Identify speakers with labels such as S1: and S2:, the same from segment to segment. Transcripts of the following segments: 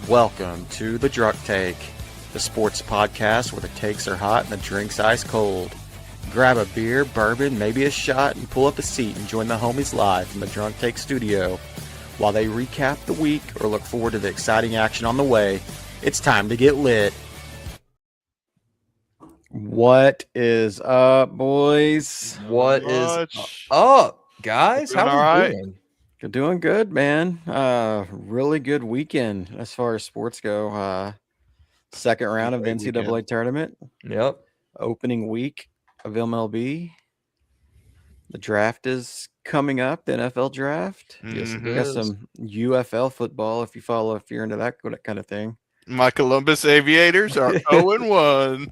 S1: Welcome to The Drunk Take, the sports podcast where the takes are hot and the drink's ice cold. Grab a beer, bourbon, maybe a shot, and pull up a seat and join the homies live from the Drunk Take studio. While they recap the week or look forward to the exciting action on the way, it's time to get lit. What is up, boys?
S2: What is up, guys? How are we doing?
S1: You're doing good, man. Really good weekend as far as sports go. Second round of the NCAA tournament.
S2: Yep.
S1: Opening week of MLB. The draft is coming up, the NFL draft.
S2: Yes, it
S1: Got
S2: is.
S1: some UFL football if you're into that kind of thing.
S3: My Columbus Aviators are 0-1.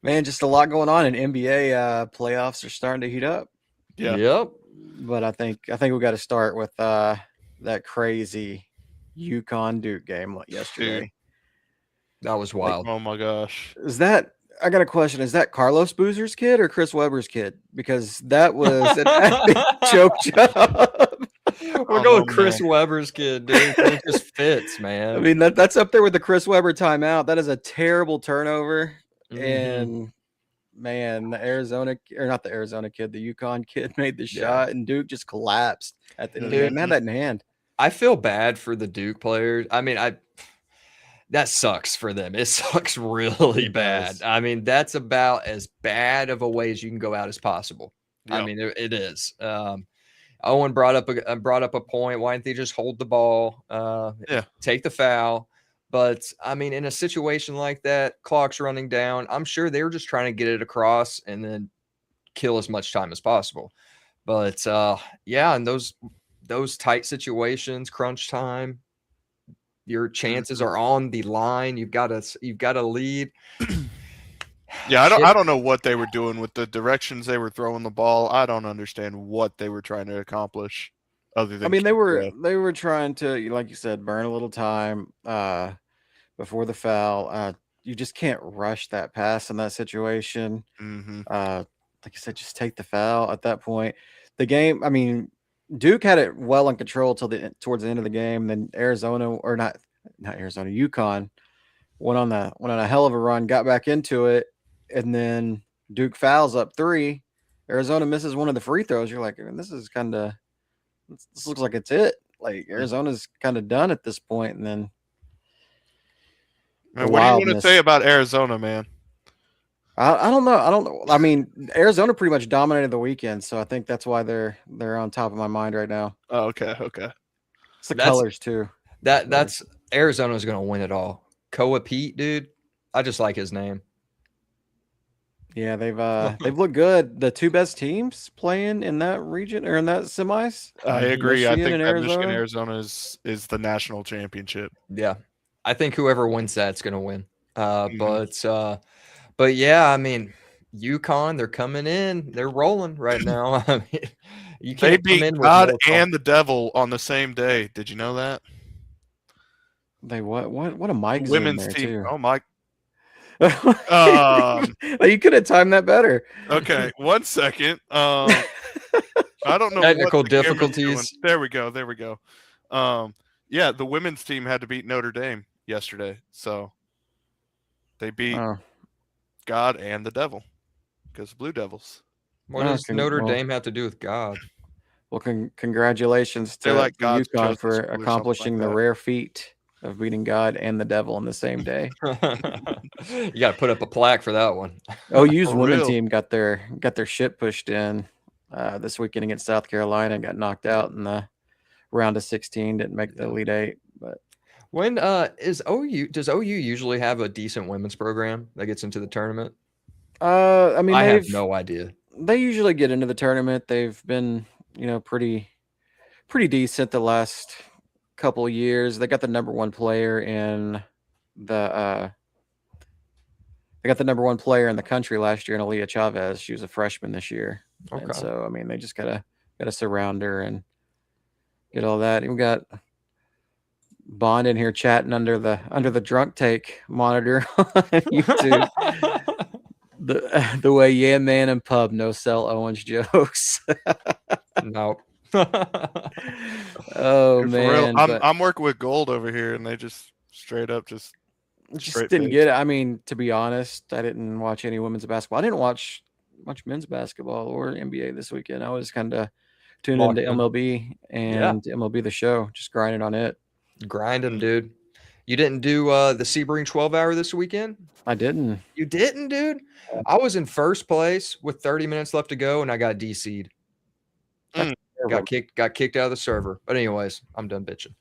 S1: Man, just a lot going on in NBA. Playoffs are starting to heat up.
S3: Yeah.
S2: Yep.
S1: But I think we got to start with that crazy UConn Duke game yesterday.
S3: Dude.
S2: That was wild.
S3: Oh my gosh.
S1: I got a question. Is that Carlos Boozer's kid or Chris Webber's kid? Because that was an epic choke job.
S2: We're going Chris Webber's kid, dude. It just fits, man.
S1: I mean, that's up there with the Chris Webber timeout. That is a terrible turnover. And man, the UConn kid made the shot, and Duke just collapsed at the end of the game. Had that in hand.
S2: I feel bad for the Duke players. I mean, that sucks for them. It sucks really bad. I mean, that's about as bad of a way as you can go out as possible. Yep. I mean, it is. Owen brought up a point. Why didn't they just hold the ball? Take the foul. But I mean, in a situation like that, clock's running down. I'm sure they were just trying to get it across and then kill as much time as possible. But in those tight situations, crunch time, your chances are on the line. You've got to lead.
S3: Yeah, I don't know what they were doing with the directions they were throwing the ball. I don't understand what they were trying to accomplish. Other than
S1: they were trying to, like you said, burn a little time before the foul. You just can't rush that pass in that situation. Like you said, just take the foul at that point. The game, I mean, Duke had it well in control towards the end of the game. Then UConn went on a hell of a run, got back into it, and then Duke fouls up 3. Arizona misses one of the free throws. You're like, this looks like it's it. Like Arizona's kind of done at this point, and then.
S3: Man, what do you want to say about Arizona, man?
S1: I don't know. I mean, Arizona pretty much dominated the weekend, so I think that's why they're on top of my mind right now.
S3: Oh, okay.
S1: It's the colors too.
S2: That's Arizona's going to win it all. Koa Pete, dude. I just like his name.
S1: Yeah, they've looked good. The two best teams playing in that region or in that semis.
S3: I agree. I think that Michigan Arizona is the national championship.
S2: Yeah, I think whoever wins that's going to win. But yeah, I mean, UConn, they're coming in. They're rolling right now. I mean, you can't
S3: they beat God and the devil on the same day. Did you know that?
S1: They what a mic
S3: women's
S1: there
S3: team.
S1: Too.
S3: Oh my.
S1: You could have timed that better.
S3: Okay, 1 second. I don't know.
S2: Technical difficulties.
S3: There we go. Yeah, the women's team had to beat Notre Dame yesterday, so they beat God and the devil because Blue Devils.
S2: What does Notre Dame have to do with God?
S1: Well, congratulations to UConn for accomplishing the rare feat of beating God and the devil in the same day.
S2: You got to put up a plaque for that one.
S1: OU's women's team got their shit pushed in this weekend against South Carolina. Got knocked out in the round of 16. Didn't make the Elite 8. But
S2: when does OU usually have a decent women's program that gets into the tournament?
S1: I mean,
S2: I have no idea.
S1: They usually get into the tournament. They've been, pretty decent the last couple of years. They got the number one player in the country last year in Aaliyah Chavez. She was a freshman this year. Okay. And so I mean, they just gotta surround her and get all that. And we got Bond in here chatting under the drunk take monitor on YouTube. the way Yeah Man and Pub no sell Owens jokes.
S2: No.
S1: Oh
S3: For real,
S1: man,
S3: I'm working with Gold over here, and they just straight up just
S1: didn't get it. I mean, to be honest, I didn't watch any women's basketball. I didn't watch much men's basketball or NBA this weekend. I was kind of tuned into MLB and MLB The Show, just grinding on it.
S2: Grinding, dude. You didn't do the Sebring 12-hour this weekend?
S1: I didn't.
S2: You didn't, dude? I was in first place with 30 minutes left to go, and I got DC'd. Got kicked out of the server. But anyways, I'm done bitching.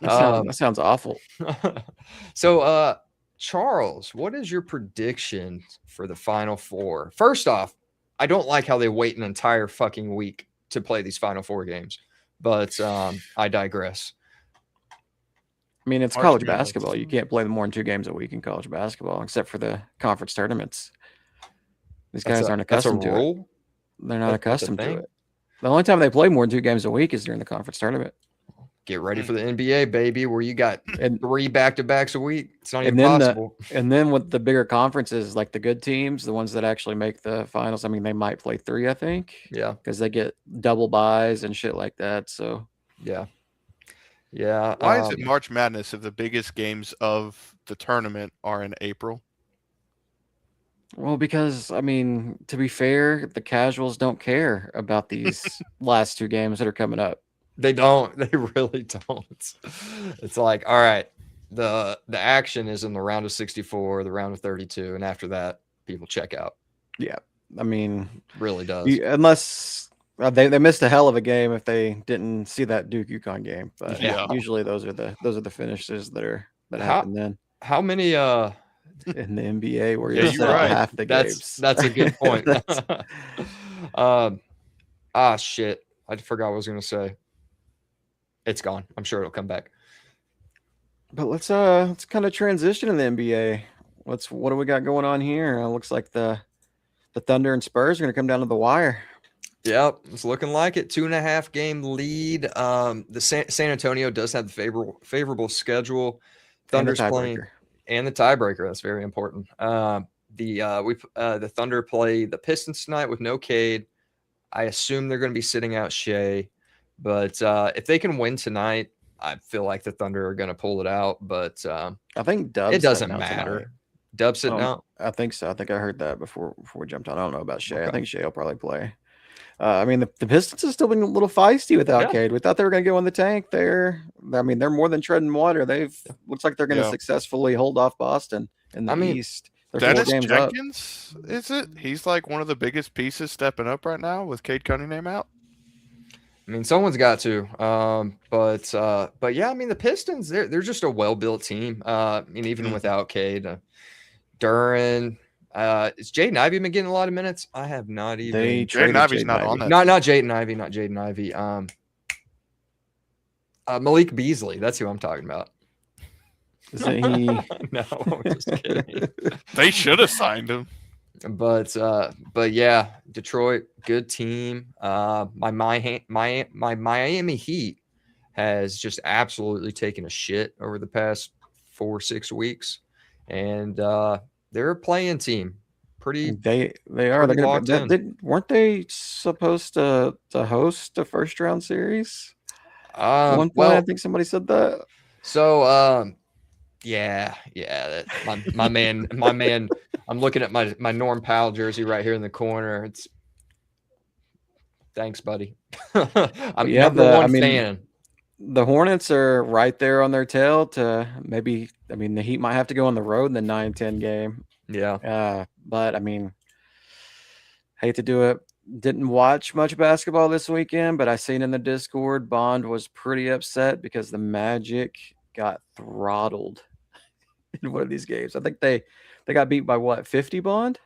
S1: That sounds awful.
S2: So, Charles, what is your prediction for the Final Four? First off, I don't like how they wait an entire fucking week to play these Final Four games, but I digress.
S1: I mean, it's college basketball. You can't play more than 2 games a week in college basketball, except for the conference tournaments. These guys aren't accustomed to it. They're not accustomed to it. The only time they play more than 2 games a week is during the conference tournament.
S2: Get ready for the NBA, baby, where you got 3 back-to-backs a week. It's not even possible.
S1: And then with the bigger conferences, like the good teams, the ones that actually make the finals, I mean, they might play 3, I think.
S2: Yeah.
S1: Because they get double buys and shit like that. So,
S2: yeah. Yeah.
S3: Why is it March Madness if the biggest games of the tournament are in April?
S1: Well, because, I mean, to be fair, the casuals don't care about these last 2 games that are coming up.
S2: They don't. They really don't. It's like, all right, the action is in the round of 64, the round of 32, and after that, people check out.
S1: Yeah. I mean,
S2: really does.
S1: Unless they missed a hell of a game if they didn't see that Duke UConn game. But usually those are the finishes that happen then.
S2: How many
S1: in the NBA where you're right. Half the games.
S2: That's a good point. Shit. I forgot what I was gonna say. It's gone. I'm sure it'll come back.
S1: But let's kind of transition in the NBA. What do we got going on here? Looks like the Thunder and Spurs are gonna come down to the wire.
S2: Yep, it's looking like it. 2.5 game lead. The San Antonio does have the favorable schedule. Thunder's playing and the tiebreaker. That's very important. The Thunder play the Pistons tonight with no Cade. I assume they're going to be sitting out Shea, but if they can win tonight, I feel like the Thunder are going to pull it out. But
S1: I think Dub's
S2: it doesn't matter. Dub's sitting out.
S1: I think so. I think I heard that before we jumped on. I don't know about Shea. Okay. I think Shea will probably play. I mean, the Pistons have still been a little feisty without Cade. We thought they were going to go in the tank there. I mean, they're more than treading water. Looks like they're going to successfully hold off Boston in the East.
S3: Dennis Jenkins, is it? He's like one of the biggest pieces stepping up right now with Cade Cunningham out.
S2: I mean, someone's got to. But yeah, I mean, the Pistons, they're just a well-built team. I mean, even without Cade, Duran. Is Jaden Ivey been getting a lot of minutes? I have not even.
S3: Jaden Ivey's not on that.
S2: Not Jaden Ivey, not Jaden Ivey. Malik Beasley. That's who I'm talking about.
S1: Isn't he?
S2: No, I'm just kidding.
S3: They should have signed him.
S2: But yeah, Detroit, good team. My Miami Heat has just absolutely taken a shit over the past 4-6 weeks, and they're a playing team.
S1: They are. Weren't they supposed to host a first round series? At one point, I think somebody said that.
S2: So yeah. My man. I'm looking at my Norm Powell jersey right here in the corner. Thanks, buddy. I'm number one fan.
S1: The Hornets are right there on their tail to maybe. I mean, the Heat might have to go on the road in the 9-10 game.
S2: Yeah.
S1: But I mean, hate to do it. Didn't watch much basketball this weekend, but I seen in the Discord Bond was pretty upset because the Magic got throttled in one of these games. I think they got beat by what, 50, Bond?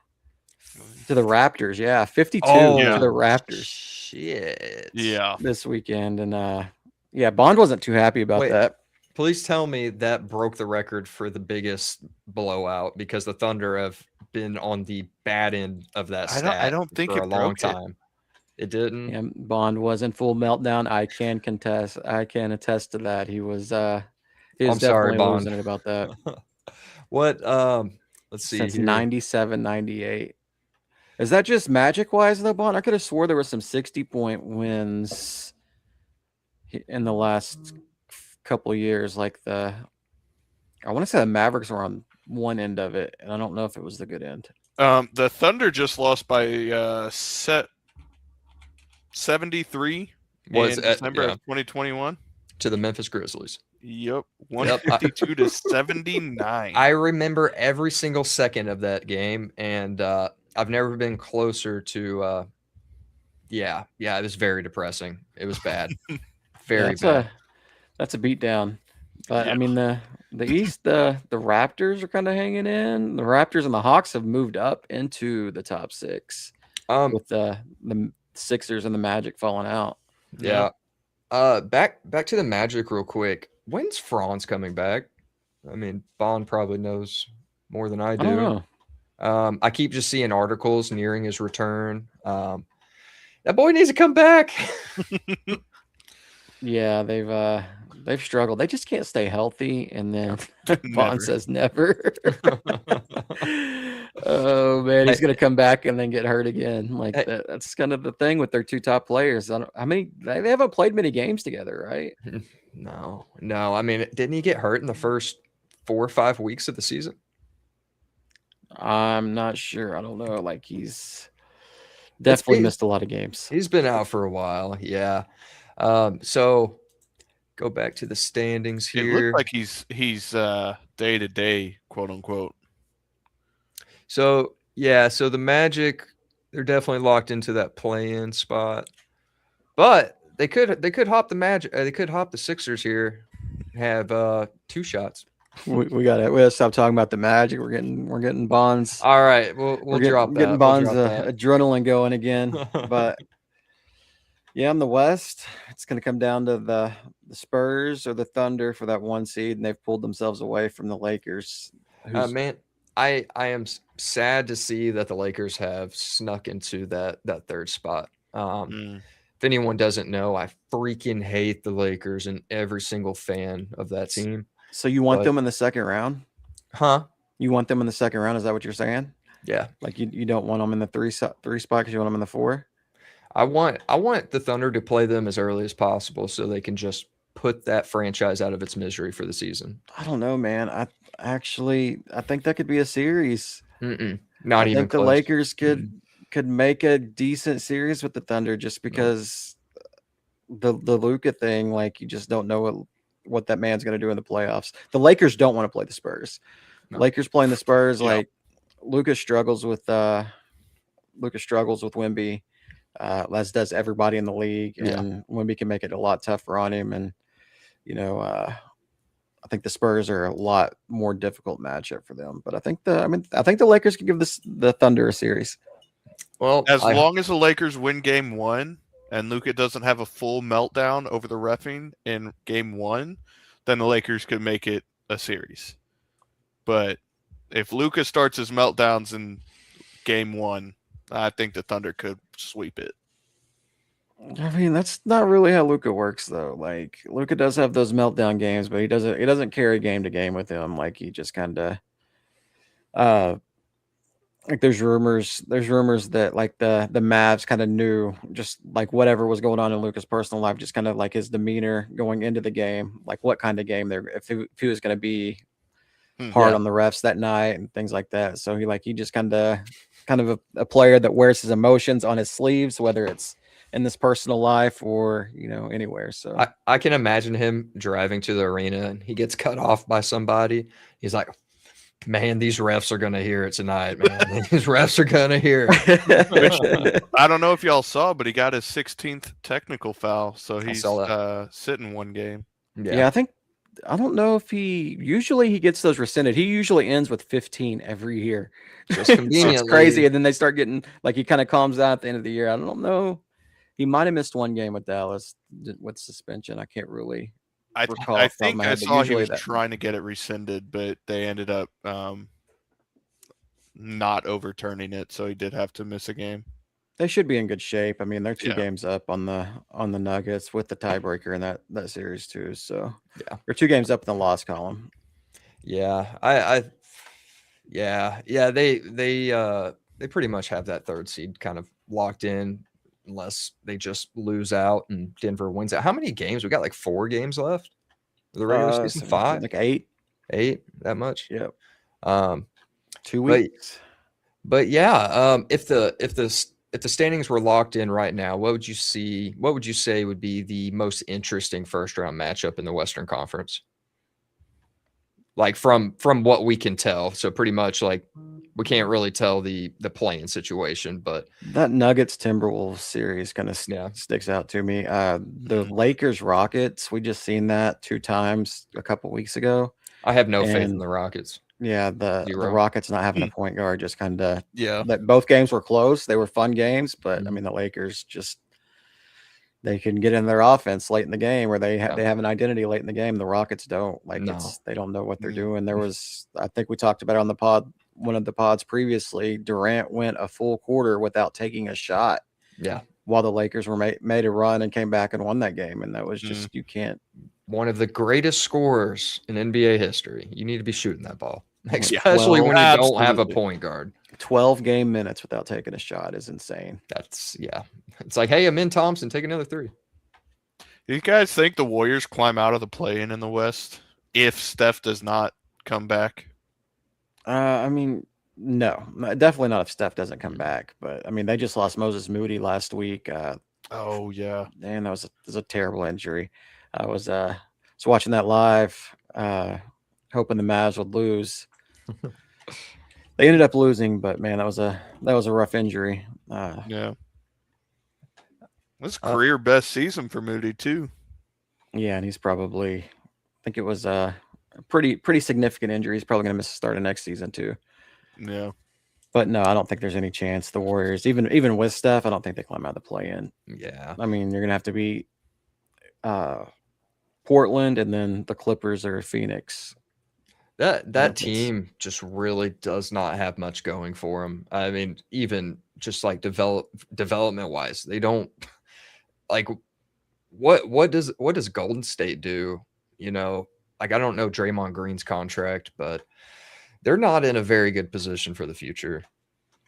S1: To the Raptors, 52 to the Raptors.
S2: Shit.
S3: Yeah.
S1: This weekend. And Bond wasn't too happy about that.
S2: Please tell me that broke the record for the biggest blowout, because the Thunder have been on the bad end of that stat
S3: I don't think
S2: for
S3: it
S2: a long time. It didn't.
S1: Yeah, Bond was in full meltdown. I can attest to that. He was I'm
S2: sorry, Bond,
S1: losing it about that.
S2: What let's see.
S1: Since 97, 98. Is that just Magic wise though, Bond? I could have swore there were some 60-point wins in the last couple of years. Like I want to say the Mavericks were on one end of it, and I don't know if it was the good end.
S3: The Thunder just lost by 73 in December of 2021
S2: to the Memphis Grizzlies.
S3: Yep, 152 to 79.
S2: I remember every single second of that game, and I've never been closer to. Yeah, it was very depressing. It was bad, very bad.
S1: That's a beatdown. But I mean, the East, the Raptors are kind of hanging in. The Raptors and the Hawks have moved up into the top 6, with the Sixers and the Magic falling out.
S2: Yeah. Back to the Magic real quick. When's Franz coming back? I mean, Bond probably knows more than I do.
S1: I don't
S2: know. I keep just seeing articles nearing his return. That boy needs to come back.
S1: Yeah, they've struggled. They just can't stay healthy, and then Bond says never. Oh man, he's gonna come back and then get hurt again. Like that's kind of the thing with their two top players. They haven't played many games together, right?
S2: No. I mean, didn't he get hurt in the first 4 or 5 weeks of the season?
S1: I'm not sure. I don't know. Like he's definitely missed a lot of games.
S2: He's been out for a while. Yeah. So go back to the standings here.
S3: It looks like he's day to day, quote unquote.
S2: So so the Magic, they're definitely locked into that play-in spot, but they could hop the Magic. They could hop the Sixers here, have 2 shots.
S1: We gotta stop talking about the Magic. We're getting Bonds.
S2: All right, we'll drop that.
S1: Getting Bonds adrenaline going again, but. Yeah, in the West, it's going to come down to the Spurs or the Thunder for that 1 seed, and they've pulled themselves away from the Lakers.
S2: Man, I am sad to see that the Lakers have snuck into that 3rd spot. If anyone doesn't know, I freaking hate the Lakers and every single fan of that team.
S1: So you want them in the 2nd round?
S2: Huh?
S1: You want them in the 2nd round? Is that what you're saying?
S2: Yeah.
S1: Like you don't want them in the 3 spot because you want them in the 4?
S2: I want the Thunder to play them as early as possible so they can just put that franchise out of its misery for the season.
S1: I don't know, man. I think that could be a series.
S2: Not even
S1: close. The Lakers could make a decent series with the Thunder just because the Luka thing, like you just don't know what that man's going to do in the playoffs. The Lakers don't want to play the Spurs. No. Lakers playing the Spurs, like Luka struggles with Wemby. As does everybody in the league, and Wemby can make it a lot tougher on him. And I think the Spurs are a lot more difficult matchup for them. But I think the Lakers can give the Thunder a series.
S3: Well, as long as the Lakers win Game 1 and Luka doesn't have a full meltdown over the reffing in Game 1, then the Lakers could make it a series. But if Luka starts his meltdowns in Game 1, I think the Thunder could sweep it.
S1: I mean, that's not really how Luka works, though. Like Luka does have those meltdown games, but he doesn't carry game to game with him. Like he just kind of, like there's rumors that like the Mavs kind of knew just like whatever was going on in Luka's personal life, just kind of like his demeanor going into the game, like what kind of game if he was going to be hard on the refs that night and things like that. So he just kind of a player that wears his emotions on his sleeves, whether it's in this personal life or anywhere. So
S2: I can imagine him driving to the arena and he gets cut off by somebody. He's like, man, these refs are gonna hear it tonight, man. These refs are gonna hear it.
S3: Which, I don't know if y'all saw, but he got his 16th technical foul, so he's sitting 1 game.
S1: Yeah, I don't know if he gets those rescinded. He usually ends with 15 every year.
S2: Just conveniently.
S1: It's crazy. And then they start getting like he kind of calms down at the end of the year. I don't know. He might have missed 1 game with Dallas with suspension. I can't really recall.
S3: I think I saw he was trying to get it rescinded, but they ended up not overturning it, so he did have to miss a game.
S1: They should be in good shape. I mean, they're 2 games up on the Nuggets with the tiebreaker in that series too. So they're 2 games up in the loss column.
S2: Yeah, they pretty much have that 3rd seed kind of locked in. unless they just lose out and Denver wins out. How many games? We got like 4 games left for the regular season. 5,
S1: like 8,
S2: that much.
S1: Yep. 2
S2: But,
S1: weeks.
S2: but yeah, if the standings were locked in right now, what would you say would be the most interesting first round matchup in the Western Conference? Like from what we can tell. So pretty much like we can't really tell the play-in situation, but
S1: that Nuggets Timberwolves series kind of sticks out to me. The Lakers Rockets, we just seen that 2 times a couple weeks ago.
S2: I have no faith in the Rockets.
S1: Yeah, the Rockets not having a point guard just kind of that both games were close. They were fun games, but I mean the Lakers just they can get in their offense late in the game, or they have an identity late in the game. The Rockets don't. They don't know what they're doing. There was, I think we talked about it on the pod, one of the pods previously. Durant went a full quarter without taking a shot.
S2: Yeah,
S1: while the Lakers were made a run and came back and won that game, and that was just you can't.
S2: One of the greatest scorers in NBA history. You need to be shooting that ball, especially when you don't have a point guard.
S1: 12 game minutes without taking a shot is insane.
S2: It's like, hey, Amin Thompson, take another 3.
S3: Do you guys think the Warriors climb out of the play-in the West if Steph does not come back?
S1: I mean, no, definitely not if Steph doesn't come back. But I mean, they just lost Moses Moody last week.
S3: Oh yeah,
S1: man, that was a terrible injury. I was watching that live, hoping the Mavs would lose. They ended up losing, but man, that was a rough injury.
S3: Yeah, that's career best season for Moody too.
S1: Yeah, and he's probably, I think it was a pretty significant injury. He's probably going to miss the start of next season too.
S3: Yeah,
S1: but no, I don't think there's any chance the Warriors, even with Steph, I don't think they climb out of the play-in.
S2: Yeah,
S1: I mean, you're going to have to beat Portland and then the Clippers or Phoenix.
S2: That team just really does not have much going for them. I mean, even just like development wise, they don't like what does Golden State do? You know, like I don't know Draymond Green's contract, but they're not in a very good position for the future.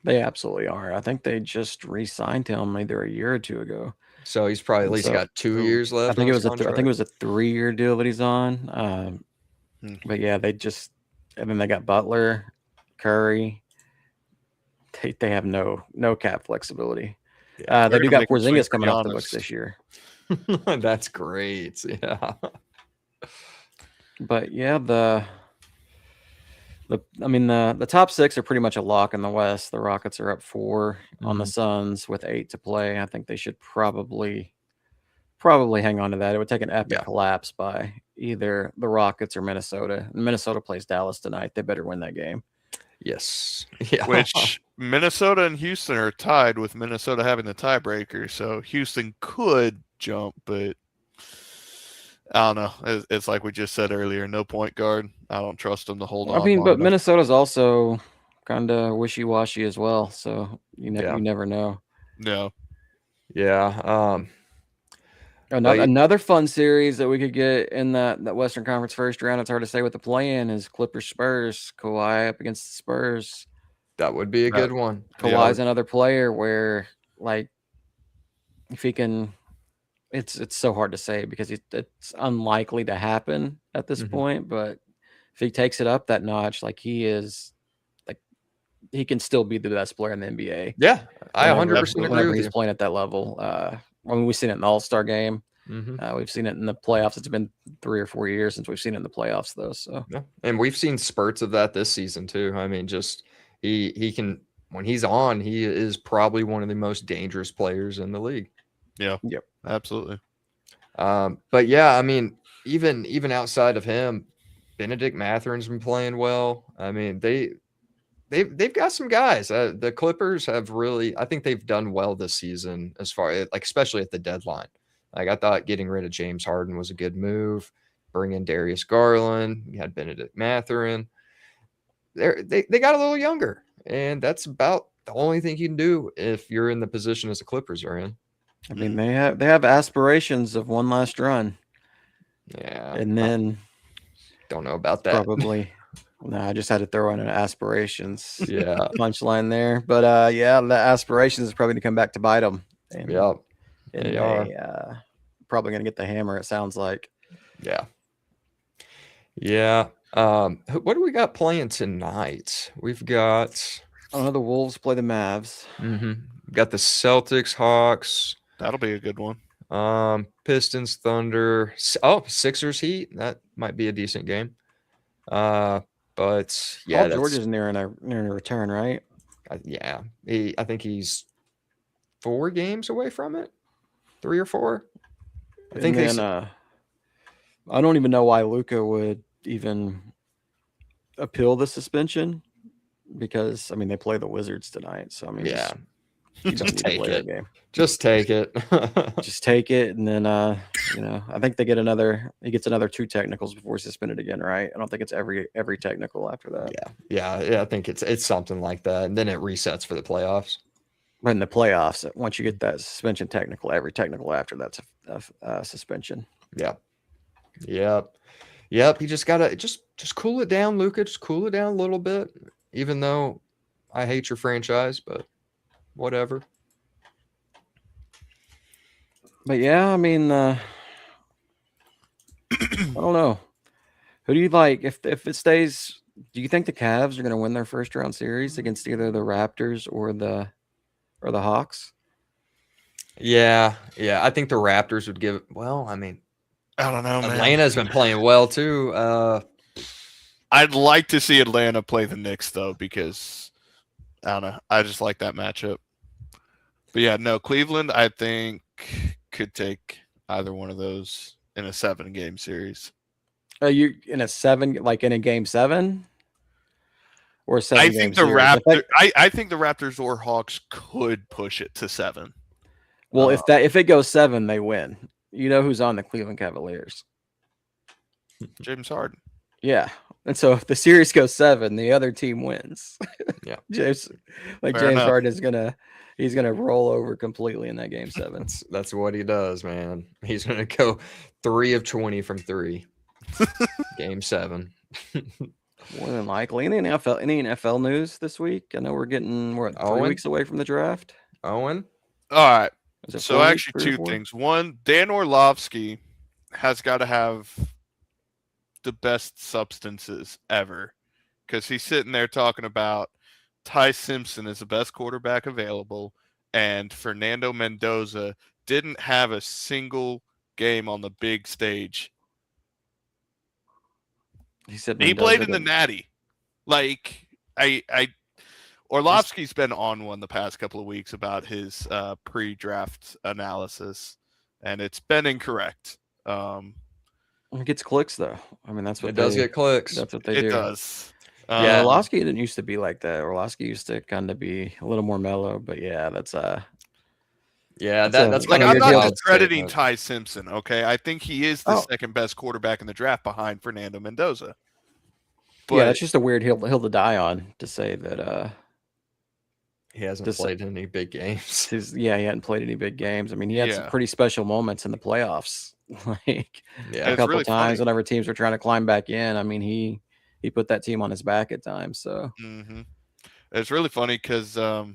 S1: They absolutely are. I think they just re-signed him either a year or 2 ago.
S2: So he's probably at least got 2 years left.
S1: I think it was a 3-year deal that he's on. But yeah, and then they got Butler, Curry. They have no cap flexibility. They do got Porzingis coming off the books this year.
S2: That's great. Yeah.
S1: But yeah, the top 6 are pretty much a lock in the West. The Rockets are up 4 on the Suns with 8 to play. I think they should probably hang on to that. It would take an epic collapse by either the Rockets or Minnesota. Minnesota plays Dallas tonight. They better win that game.
S2: Yes. Yeah.
S3: Which Minnesota and Houston are tied, with Minnesota having the tiebreaker. So Houston could jump, but I don't know. It's like we just said earlier, no point guard. I don't trust them to hold on.
S1: I mean, but Minnesota's also kind of wishy-washy as well. So you never know.
S3: No.
S2: Yeah.
S1: Another fun series that we could get in that Western Conference first round. It's hard to say what the play-in is. Clippers Spurs. Kawhi up against the Spurs.
S2: That would be a good one.
S1: Kawhi's another player where, like, if he can, it's so hard to say because it's unlikely to happen at this point. But if he takes it up that notch, like he is, like he can still be the best player in the NBA.
S2: Yeah, I 100% agree with
S1: he's
S2: you.
S1: playing at that level. I mean, we've seen it in the All-Star game. We've seen it in the playoffs. It's been 3 or 4 years since we've seen it in the playoffs, though. So,
S2: and we've seen spurts of that this season too. I mean, just he can, when he's on, he is probably one of the most dangerous players in the league.
S3: Yeah. Yep. Absolutely.
S2: But yeah, I mean, even outside of him, Benedict Matherin's been playing well. I mean, they've got some guys. The Clippers have really, I think they've done well this season as far as, like, especially at the deadline. Like, I thought getting rid of James Harden was a good move. Bring in Darius Garland. You had Benedict Mathurin. They got a little younger, and that's about the only thing you can do if you're in the position as the Clippers are in.
S1: I mean, they have aspirations of one last run.
S2: Yeah,
S1: and then
S2: don't know about that.
S1: Probably. No, I just had to throw in an aspirations
S2: punchline
S1: there. But yeah, the aspirations is probably to come back to bite them. And,
S2: Yep.
S1: and
S2: They
S1: they
S2: are.
S1: probably going to get the hammer, it sounds like.
S2: Yeah. Yeah. What do we got playing tonight? We've got
S1: The Wolves play the Mavs.
S2: Got the Celtics, Hawks.
S3: That'll be a good one.
S2: Pistons, Thunder. Sixers, Heat. That might be a decent game. But yeah,
S1: Paul George is nearing a return, right?
S2: Yeah, I think he's 4 games away from it, 3 or 4. I think.
S1: I don't even know why Luka would even appeal the suspension, because I mean they play the Wizards tonight, so I mean
S2: yeah,
S1: you don't need to play that game.
S2: Just take it.
S1: Just take it, and then I think he gets another 2 technicals before he's suspended again, right? I don't think it's every technical after that.
S2: Yeah. I think it's something like that, and then it resets for the playoffs.
S1: But in the playoffs, once you get that suspension technical, every technical after that's a suspension.
S2: Yep. You just gotta just cool it down, Luka. Just cool it down a little bit. Even though I hate your franchise, but whatever.
S1: But yeah, I mean, I don't know. Who do you like if it stays? Do you think the Cavs are going to win their first round series against either the Raptors or the Hawks?
S2: Yeah. I think the Raptors would give. Well, I mean,
S3: I don't know, man.
S2: Atlanta's been playing well too.
S3: I'd like to see Atlanta play the Knicks though, because I don't know. I just like that matchup. But yeah, no, Cleveland, I think, could take either one of those in a 7-game series.
S1: Are you in a 7, like in a game 7? Or a 7
S3: I
S1: game
S3: think the
S1: series?
S3: I think the Raptors or Hawks could push it to 7.
S1: Well, if it goes 7, they win. You know who's on the Cleveland Cavaliers?
S3: James Harden.
S1: Yeah. And so if the series goes 7, the other team wins.
S2: Yeah.
S1: James
S3: enough.
S1: Harden is gonna roll over completely in that game 7.
S2: That's what he does, man. He's gonna go 3 of 20 from 3. Game 7.
S1: More than likely. Any NFL news this week? I know we're 3 weeks away from the draft.
S2: Owen?
S3: All right.
S1: Is it
S3: So
S1: 4
S3: actually
S1: weeks, 3 or
S3: 2
S1: 4?
S3: things. One, Dan Orlovsky has got to have the best substances ever, because he's sitting there talking about Ty Simpson is the best quarterback available, and Fernando Mendoza didn't have a single game on the big stage.
S1: He said
S3: he played in the Natty. Like Orlovsky's been on one the past couple of weeks about his pre-draft analysis, and it's been incorrect.
S1: It gets clicks though. I mean, that's what
S2: it does get clicks.
S1: That's what they do.
S3: It does.
S1: Yeah, Orlovsky didn't used to be like that. Orlovsky used to kind of be a little more mellow, but yeah, that's
S2: that's
S3: like, I'm not discrediting
S2: but...
S3: Ty Simpson. Okay, I think he is the second best quarterback in the draft behind Fernando Mendoza.
S1: But yeah, it's just a weird hill to die on to say that
S2: he hasn't played any big games.
S1: He hadn't played any big games. I mean, he had some pretty special moments in the playoffs. Like a couple really times whenever teams were trying to climb back in. I mean, he put that team on his back at times. So
S3: it's really funny because I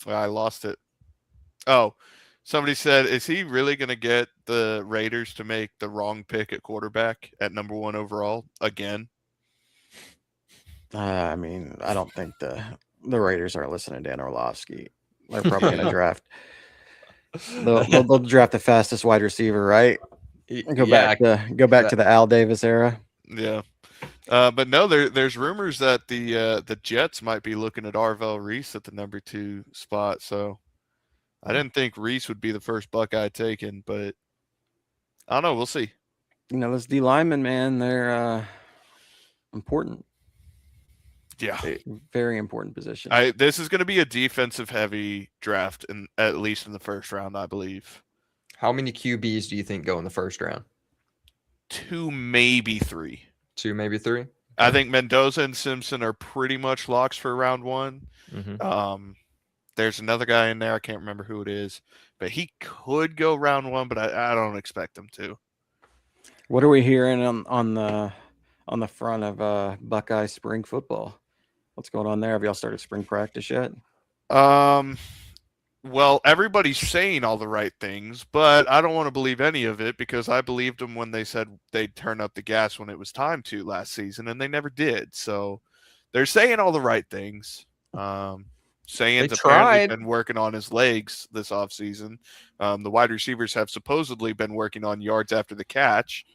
S3: lost it. Oh, somebody said, is he really going to get the Raiders to make the wrong pick at quarterback at number 1 overall again?
S1: I mean, I don't think the Raiders are listening to Dan Orlovsky. They're probably going to draft. They'll draft the fastest wide receiver, right? Go back to the Al Davis era.
S3: Yeah. But no, there's rumors that the Jets might be looking at Arvell Reese at the number 2 spot. So I didn't think Reese would be the first Buckeye taken, but I don't know. We'll see.
S1: You know, those D linemen, man, they're important.
S3: Yeah.
S1: Very important position.
S3: This is going to be a defensive heavy draft, at least in the first round, I believe.
S2: How many QBs do you think go in the first round?
S3: 2, maybe 3.
S2: 2, maybe 3?
S3: I think Mendoza and Simpson are pretty much locks for round 1. There's another guy in there. I can't remember who it is, but he could go round 1, but I don't expect him to.
S1: What are we hearing on the front of Buckeye spring football? What's going on there? Have y'all started spring practice yet?
S3: Well, everybody's saying all the right things, but I don't want to believe any of it because I believed them when they said they'd turn up the gas when it was time to last season, and they never did. So they're saying all the right things.
S2: They
S3: Saying's apparently
S2: tried.
S3: been working on his legs this offseason. The wide receivers have supposedly been working on yards after the catch.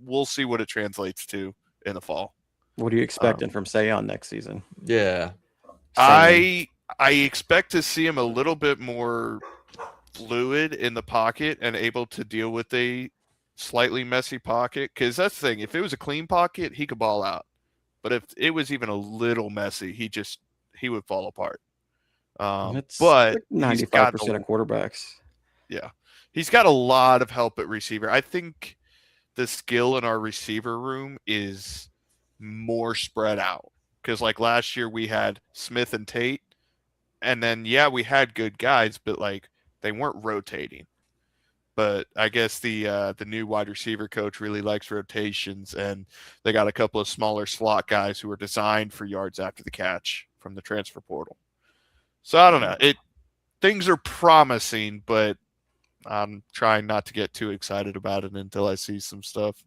S3: We'll see what it translates to in the fall.
S1: What are you expecting from Sayon next season?
S2: Yeah.
S3: I expect to see him a little bit more fluid in the pocket and able to deal with a slightly messy pocket. Because that's the thing. If it was a clean pocket, he could ball out. But if it was even a little messy, he would fall apart.
S1: It's
S3: But
S1: like
S3: he's
S1: 95%
S3: got
S1: of quarterbacks.
S3: yeah, he's got a lot of help at receiver. I think the skill in our receiver room is more spread out. Because like last year we had Smith and Tate, and then we had good guys, but like they weren't rotating. But I guess the new wide receiver coach really likes rotations, and they got a couple of smaller slot guys who are designed for yards after the catch from the transfer portal. So I don't know. Things are promising, but I'm trying not to get too excited about it until I see some stuff.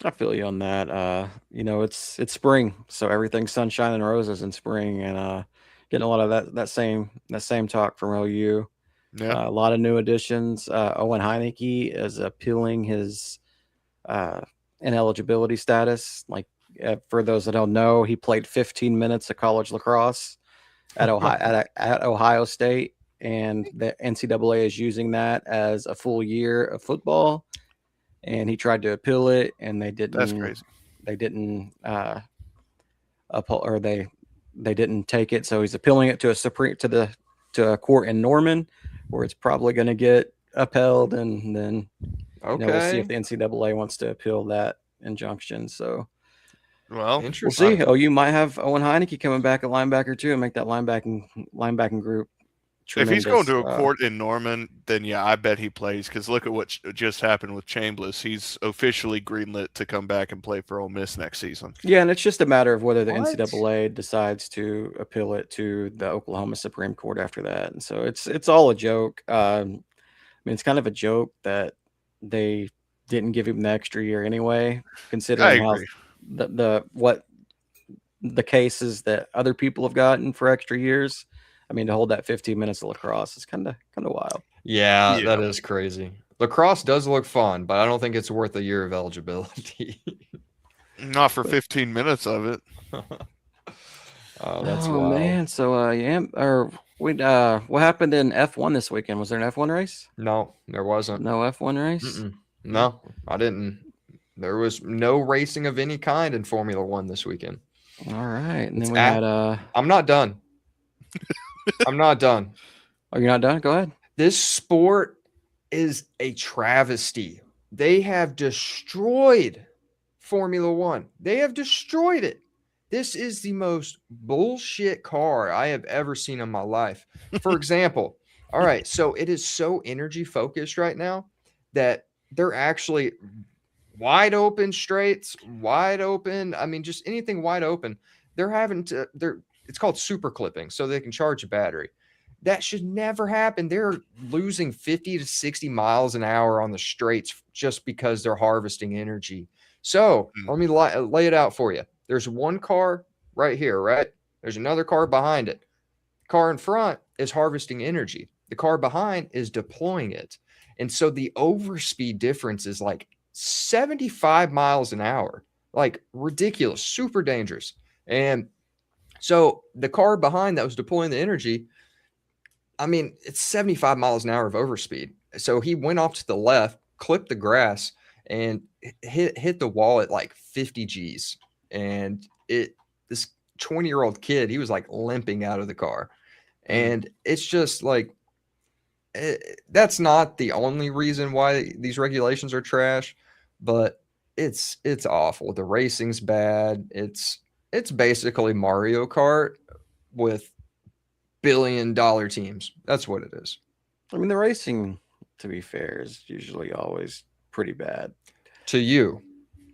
S1: I feel you on that. It's spring, so everything's sunshine and roses in spring, and getting a lot of that same talk from OU.
S3: Yeah,
S1: A lot of new additions. Owen Heineke is appealing his ineligibility status. Like for those that don't know, he played 15 minutes of college lacrosse at Ohio State, and the NCAA is using that as a full year of football. And he tried to appeal it, and they didn't.
S3: that's crazy.
S1: They didn't they didn't take it. So he's appealing it to a court in Norman, where it's probably going to get upheld, and then we'll see if the NCAA wants to appeal that injunction. So
S3: Well,
S1: we'll see. Oh, you might have Owen Heineke coming back at linebacker too, and make that linebacking group.
S3: If he's going to a court in Norman, then I bet he plays. Because look at what just happened with Chambliss. He's officially greenlit to come back and play for Ole Miss next season.
S1: Yeah, and it's just a matter of whether the NCAA decides to appeal it to the Oklahoma Supreme Court after that. And so it's all a joke. It's kind of a joke that they didn't give him the extra year anyway, considering how the cases that other people have gotten for extra years. To hold that 15 minutes of lacrosse is kind of wild.
S2: Yeah, that is crazy. Lacrosse does look fun, but I don't think it's worth a year of eligibility.
S3: Not for 15 minutes of it.
S2: That's wild.
S1: Man. So what happened in F1 this weekend? Was there an F1 race?
S2: No, there wasn't.
S1: No F1 race?
S2: Mm-mm. No, I didn't. There was no racing of any kind in Formula One this weekend.
S1: All right. And then we had
S2: I'm not done. I'm not done.
S1: Oh, you're not done? Go ahead.
S2: This sport is a travesty. They have destroyed Formula One. They have destroyed it. This is the most bullshit car I have ever seen in my life. For example, all right, so it is so energy focused right now that they're actually wide open straights, wide open. Just anything wide open. It's called super clipping, so they can charge a battery. That should never happen. They're losing 50 to 60 miles an hour on the straights just because they're harvesting energy. So let me lay it out for you. There's one car right here, right? There's another car behind it. The car in front is harvesting energy. The car behind is deploying it. And so the overspeed difference is like 75 miles an hour, like ridiculous, super dangerous. And so the car behind that was deploying the energy, it's 75 miles an hour of overspeed. So he went off to the left, clipped the grass, and hit the wall at like 50 G's. And this 20-year-old kid, he was like limping out of the car. And it's just like, that's not the only reason why these regulations are trash, but it's awful. The racing's bad. It's basically Mario Kart with billion-dollar teams. That's what it is.
S1: The racing, to be fair, is usually always pretty bad.
S2: To you.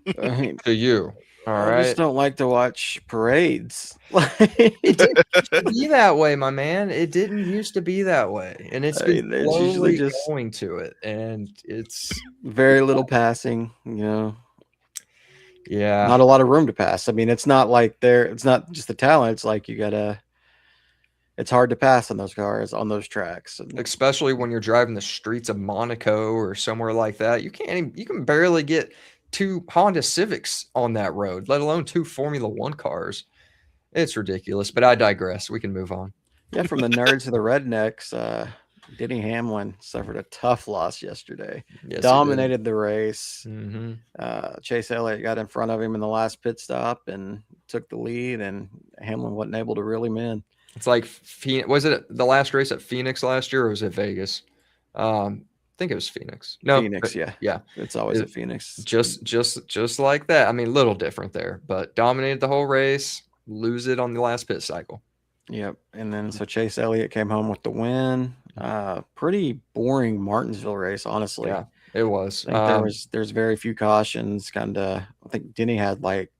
S2: To you. All
S1: I
S2: right.
S1: just don't like to watch parades.
S2: It didn't used to be that way, my man. It didn't used to be that way, and it's been
S1: It's usually
S2: slowly
S1: just
S2: going to it, and it's
S1: very little passing.
S2: yeah.
S1: Not a lot of room to pass. I mean, it's not like it's not just the talent. It's like it's hard to pass on those cars on those tracks.
S2: Especially when you're driving the streets of Monaco or somewhere like that. You can barely get 2 Honda Civics on that road, let alone 2 Formula 1 cars. It's ridiculous, but I digress. We can move on.
S1: Yeah, from the nerds to the rednecks, Denny Hamlin suffered a tough loss yesterday.
S2: Yes,
S1: Dominated the race.
S2: Mm-hmm.
S1: Chase Elliott got in front of him in the last pit stop and took the lead, and Hamlin wasn't able to reel him in.
S2: It's like was it the last race at Phoenix last year, or was it Vegas? I think it was Phoenix. No,
S1: Phoenix, yeah. It's always at Phoenix.
S2: Just like that. I mean, a little different there, but dominated the whole race, lose it on the last pit cycle.
S1: Yep. And then so Chase Elliott came home with the win. Pretty boring Martinsville race, honestly.
S2: Yeah, it was.
S1: I think there's very few cautions. I think Denny had like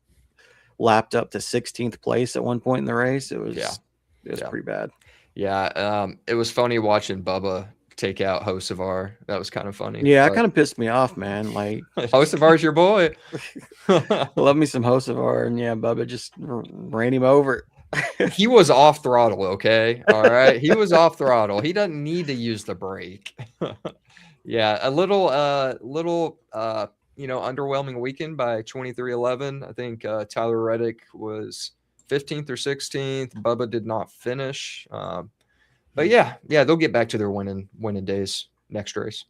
S1: lapped up to 16th place at one point in the race. It was pretty bad.
S2: Yeah, it was funny watching Bubba take out Hocevar. That was kind of funny.
S1: Yeah, it kind of pissed me off, man. Like
S2: Hocevar's your boy.
S1: Love me some Hocevar, and yeah, Bubba just ran him over.
S2: He was off throttle, okay? All right. He was off throttle. He doesn't need to use the brake. Yeah, a little underwhelming weekend by 23-11. I think Tyler Reddick was 15th or 16th. Bubba did not finish. But yeah, they'll get back to their winning days next race.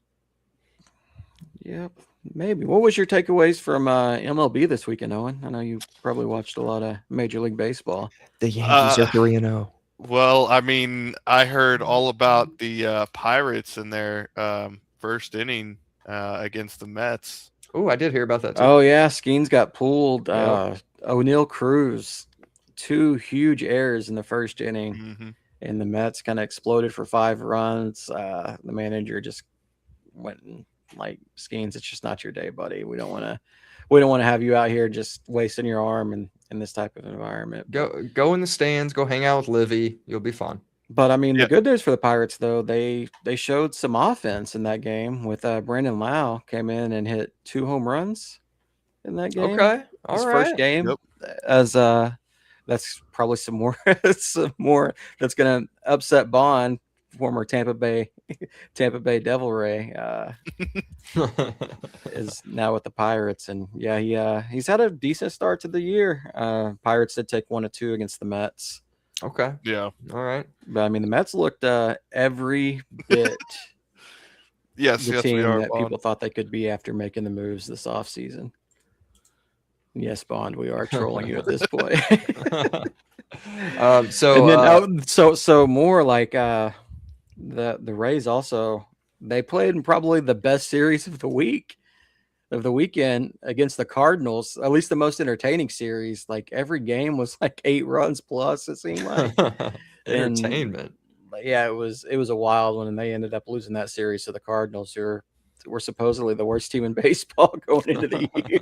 S1: Yep. Maybe. What was your takeaways from MLB this weekend, Owen? I know you probably watched a lot of Major League Baseball.
S2: The Yankees are 3-0.
S3: Well, I mean, I heard all about the Pirates in their first inning against the Mets.
S2: Oh, I did hear about that too.
S1: Oh, yeah. Skeens got pulled.
S2: Yep.
S1: O'Neal Cruz, 2 huge errors in the first inning.
S3: Mm-hmm.
S1: And the Mets kind of exploded for 5 runs. The manager just went and like, Skeens, it's just not your day, buddy. We don't want to have you out here just wasting your arm in this type of environment.
S2: Go in the stands, go hang out with Livy. You'll be fine.
S1: But I mean, the good news for the Pirates, though, they showed some offense in that game with Brandon Lau came in and hit 2 home runs in that game.
S2: Okay,
S1: his first game.
S3: Yep.
S1: As that's probably some more that's gonna upset Bond, former Tampa Bay Devil Ray, is now with the Pirates, and yeah, he's had a decent start to the year. Pirates did take 1 of 2 against the Mets.
S2: Okay.
S3: Yeah.
S2: All right.
S1: But I mean, the Mets looked every bit the team that people thought they could be after making the moves this offseason. Yes, Bond, we are trolling you at this point. So more like the Rays also, they played in probably the best series of the weekend against the Cardinals, at least the most entertaining series. Like every game was like 8 runs plus, it seemed like.
S2: Entertainment.
S1: Yeah, it was a wild one, and they ended up losing that series to the Cardinals, who were supposedly the worst team in baseball going into the
S2: year.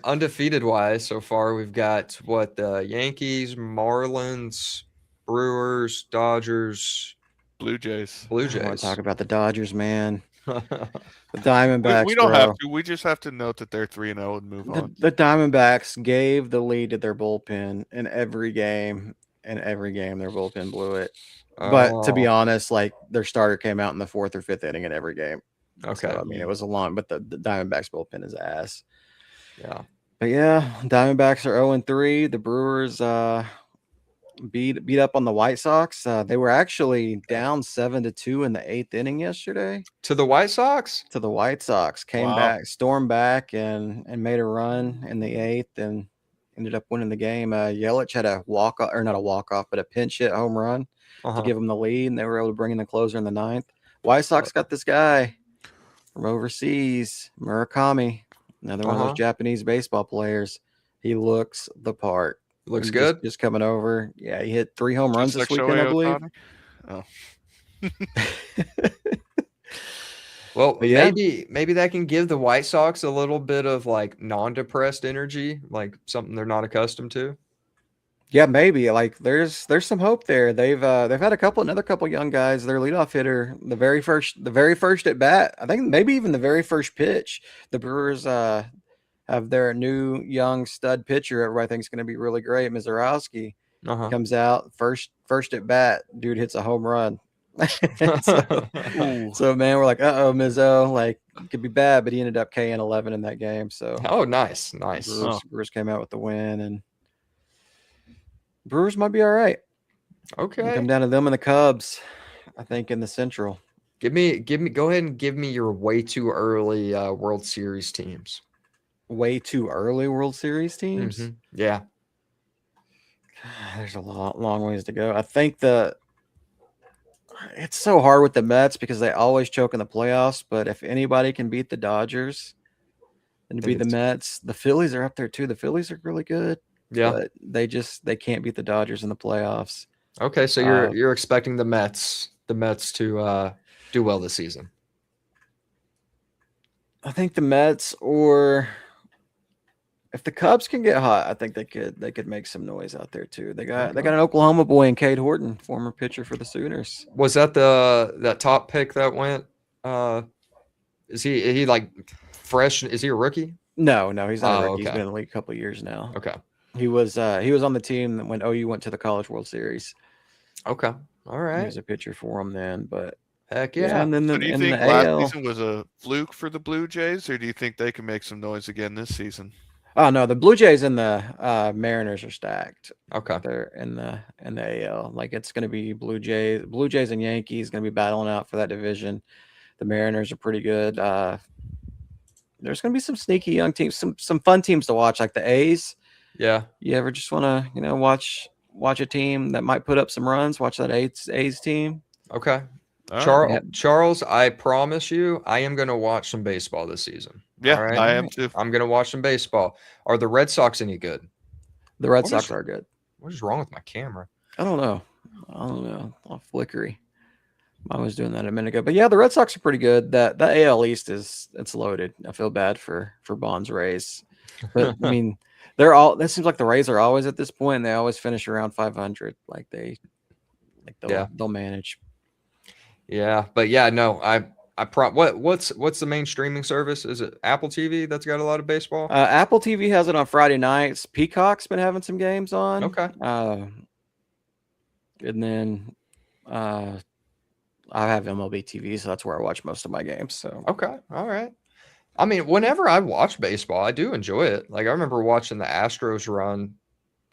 S2: Undefeated wise so far, we've got the Yankees, Marlins, Brewers, Dodgers,
S1: Blue Jays. I want to talk about the Dodgers, man. The
S3: Diamondbacks. We don't have to. We just have to note that they're 3-0 and move on.
S1: The Diamondbacks gave the lead to their bullpen in every game. In every game, their bullpen blew it. But to be honest, like their starter came out in the 4th or 5th inning in every game.
S2: Okay.
S1: So, I mean, it was a long, but the Diamondbacks bullpen is ass.
S2: Yeah.
S1: But yeah, Diamondbacks are 0-3. The Brewers beat up on the White Sox. They were actually down 7-2 in the 8th inning yesterday.
S2: To the White Sox?
S1: To the White Sox. Came back, stormed back, and made a run in the 8th and ended up winning the game. Yelich had a walk-off, or not a walk-off, but a pinch hit home run to give them the lead, and they were able to bring in the closer in the 9th. White Sox got this guy from overseas, Murakami, another one of those Japanese baseball players. He looks the part.
S2: Looks good.
S1: Just coming over. Yeah, he hit 3 home runs this weekend, I believe.
S3: Oh.
S2: Well,
S1: But yeah.
S2: maybe that can give the White Sox a little bit of like non-depressed energy, like something they're not accustomed to.
S1: Yeah, maybe. Like there's some hope there. They've had another couple young guys. Their leadoff hitter, the very first at bat, I think maybe even the very first pitch, the Brewers have their new young stud pitcher everybody thinks going to be really great, Mizorowski.
S2: Uh-huh.
S1: Comes out first at bat, dude hits a home run. so man, we're like, uh-oh, Mizzo, like it could be bad, but he ended up KN 11 in that game. So
S2: Oh, nice.
S1: Brewers came out with the win, and Brewers might be all right.
S2: Okay.
S1: Come down to them and the Cubs, I think, in the Central.
S2: Go ahead and give me your way too early World Series teams.
S1: Way too early World Series teams?
S2: Mm-hmm. Yeah.
S1: There's a long ways to go. I think it's so hard with the Mets because they always choke in the playoffs, but if anybody can beat the Dodgers and beat the Mets, the Phillies are up there too. The Phillies are really good.
S2: Yeah.
S1: But they can't beat the Dodgers in the playoffs.
S2: Okay, so you're expecting the Mets to do well this season.
S1: I think the Mets, or if the Cubs can get hot, I think they could make some noise out there too. They got an Oklahoma boy in Cade Horton, former pitcher for the Sooners.
S2: Was that that top pick that went? Is he like fresh? Is he a rookie?
S1: No, he's not a rookie.
S2: Okay.
S1: He's been in the league a couple of years now.
S2: Okay.
S1: He was on the team that when OU went to the College World Series.
S2: Okay. All right.
S1: He was a pitcher for him then, but
S2: heck yeah.
S1: and then
S3: So do you think last season was a fluke for the Blue Jays, or do you think they can make some noise again this season?
S1: Oh no, the Blue Jays and the Mariners are stacked.
S2: Okay.
S1: They're in the AL. Like it's going to be Blue Jays and Yankees going to be battling out for that division. The Mariners are pretty good. There's going to be some sneaky young teams, some fun teams to watch, like the A's.
S2: Yeah.
S1: You ever just want to, watch a team that might put up some runs? Watch that A's team.
S2: Okay.
S3: Right.
S2: Charles, I promise you, I am going to watch some baseball this season.
S3: Yeah,
S2: right?
S3: I am too.
S2: I'm going to watch some baseball. Are the Red Sox any good?
S1: The Red Sox are good.
S2: What is wrong with my camera?
S1: I don't know. All flickery. I was doing that a minute ago, but yeah, the Red Sox are pretty good. That AL East it's loaded. I feel bad for Bonds Rays, but I mean, that seems like the Rays are always at this point, and they always finish around 500. They'll manage.
S2: Yeah, but yeah, no, what's the main streaming service? Is it Apple TV that's got a lot of baseball?
S1: Apple TV has it on Friday nights. Peacock's been having some games on.
S2: Okay.
S1: And then I have MLB TV, so that's where I watch most of my games. So
S2: okay, all right. I mean, whenever I watch baseball, I do enjoy it. Like I remember watching the Astros run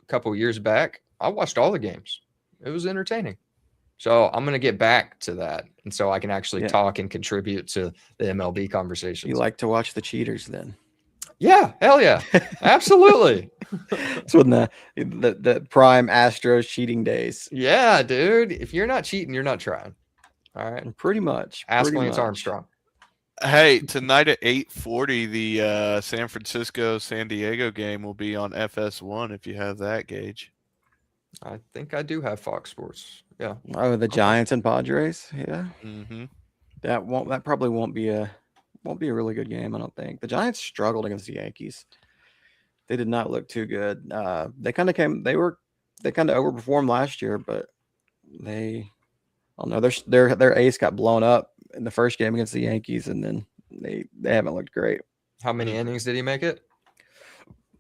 S2: a couple of years back. I watched all the games. It was entertaining. So I'm going to get back to that, and so I can actually talk and contribute to the MLB conversations.
S1: You like to watch the cheaters then?
S2: Yeah, hell yeah, absolutely.
S1: It's when the prime Astros cheating days.
S2: Yeah, dude. If you're not cheating, you're not trying. All right,
S1: pretty much.
S2: Ask Lance Armstrong.
S3: Hey, tonight at 8:40, the San Francisco-San Diego game will be on FS1 if you have that, Gage.
S2: I think I do have Fox Sports. Yeah.
S1: Oh, the Giants and Padres. Yeah.
S3: Mm-hmm.
S1: That probably won't be a really good game. I don't think the Giants struggled against the Yankees. They did not look too good. They kind of overperformed last year, but I don't know. Their ace got blown up in the first game against the Yankees, and then they haven't looked great.
S2: How many innings did he make it?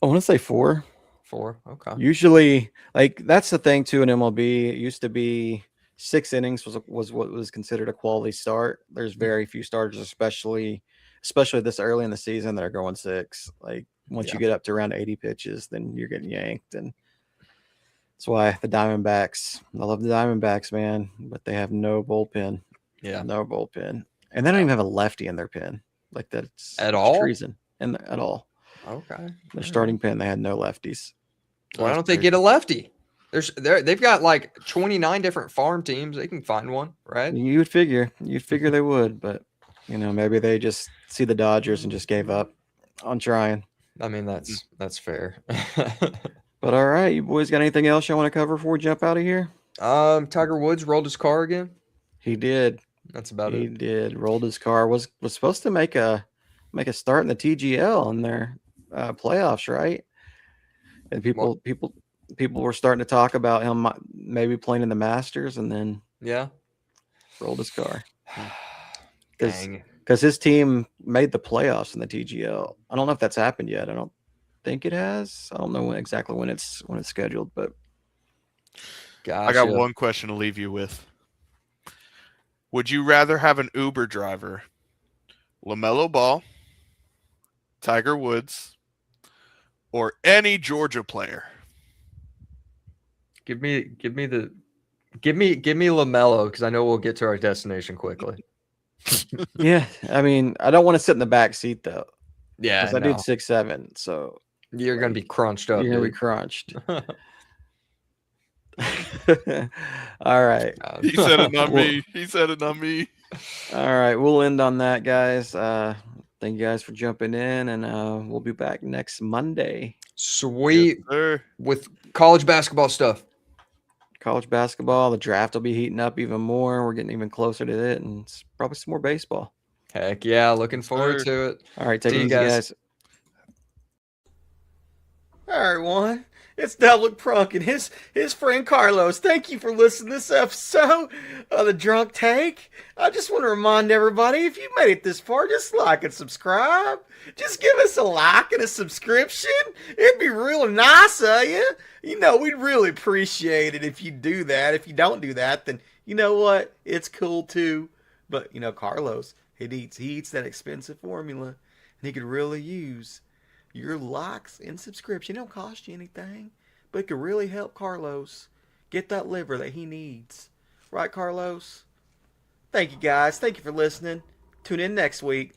S1: I want to say 4.
S2: 4. Okay.
S1: Usually, like that's the thing too in MLB. It used to be 6 innings was what was considered a quality start. There's very few starters, especially this early in the season, that are going 6. Like once you get up to around 80 pitches, then you're getting yanked, and that's why the Diamondbacks. I love the Diamondbacks, man, but they have no bullpen.
S2: Yeah,
S1: no bullpen, and they don't even have a lefty in their pen. Like that's
S2: at all
S1: treason, and at all.
S2: Okay,
S1: their starting pen, they had no lefties.
S2: Why don't they get a lefty? They've got like 29 different farm teams. They can find one, right?
S1: You'd figure they would, but maybe they just see the Dodgers and just gave up on trying.
S2: I mean, that's fair.
S1: But all right, you boys got anything else you want to cover before we jump out of here?
S2: Tiger Woods rolled his car again.
S1: He did.
S2: That's about
S1: He
S2: it.
S1: did. Rolled his car. Was supposed to make a start in the TGL in their playoffs, right? And people were starting to talk about him maybe playing in the Masters, and then
S2: Yeah.
S1: rolled his car.
S2: Dang.
S1: Because his team made the playoffs in the TGL. I don't know if that's happened yet. I don't think it has. I don't know exactly when it's scheduled, but
S2: Gotcha.
S3: I got one question to leave you with. Would you rather have an Uber driver, LaMelo Ball, Tiger Woods, or any Georgia player?
S2: Give me LaMelo, because I know we'll get to our destination quickly.
S1: yeah, I mean, I don't want to sit in the back seat though.
S2: Yeah,
S1: because I did 6'7", so
S2: you're gonna be crunched up.
S1: You're gonna be crunched. All right.
S3: He said it, not me. He said it, not me.
S1: All right, we'll end on that, guys. Thank you guys for jumping in, and we'll be back next Monday.
S2: Sweet.
S3: Yes, sir.
S2: With college basketball stuff.
S1: College basketball, the draft will be heating up even more. We're getting even closer to it, and it's probably some more baseball.
S2: Heck yeah, looking forward to it.
S1: All right, take it easy, guys. All right, everyone. It's Devlin Prunk and his friend Carlos. Thank you for listening to this episode of The Drunk Take. I just want to remind everybody, if you made it this far, just like and subscribe. Just give us a like and a subscription. It'd be real nice of you. You know, we'd really appreciate it if you do that. If you don't do that, then you know what? It's cool too. But, you know, Carlos, he eats that expensive formula, and he could really use your likes and subscription. It don't cost you anything, but it could really help Carlos get that liver that he needs. Right, Carlos? Thank you, guys. Thank you for listening. Tune in next week.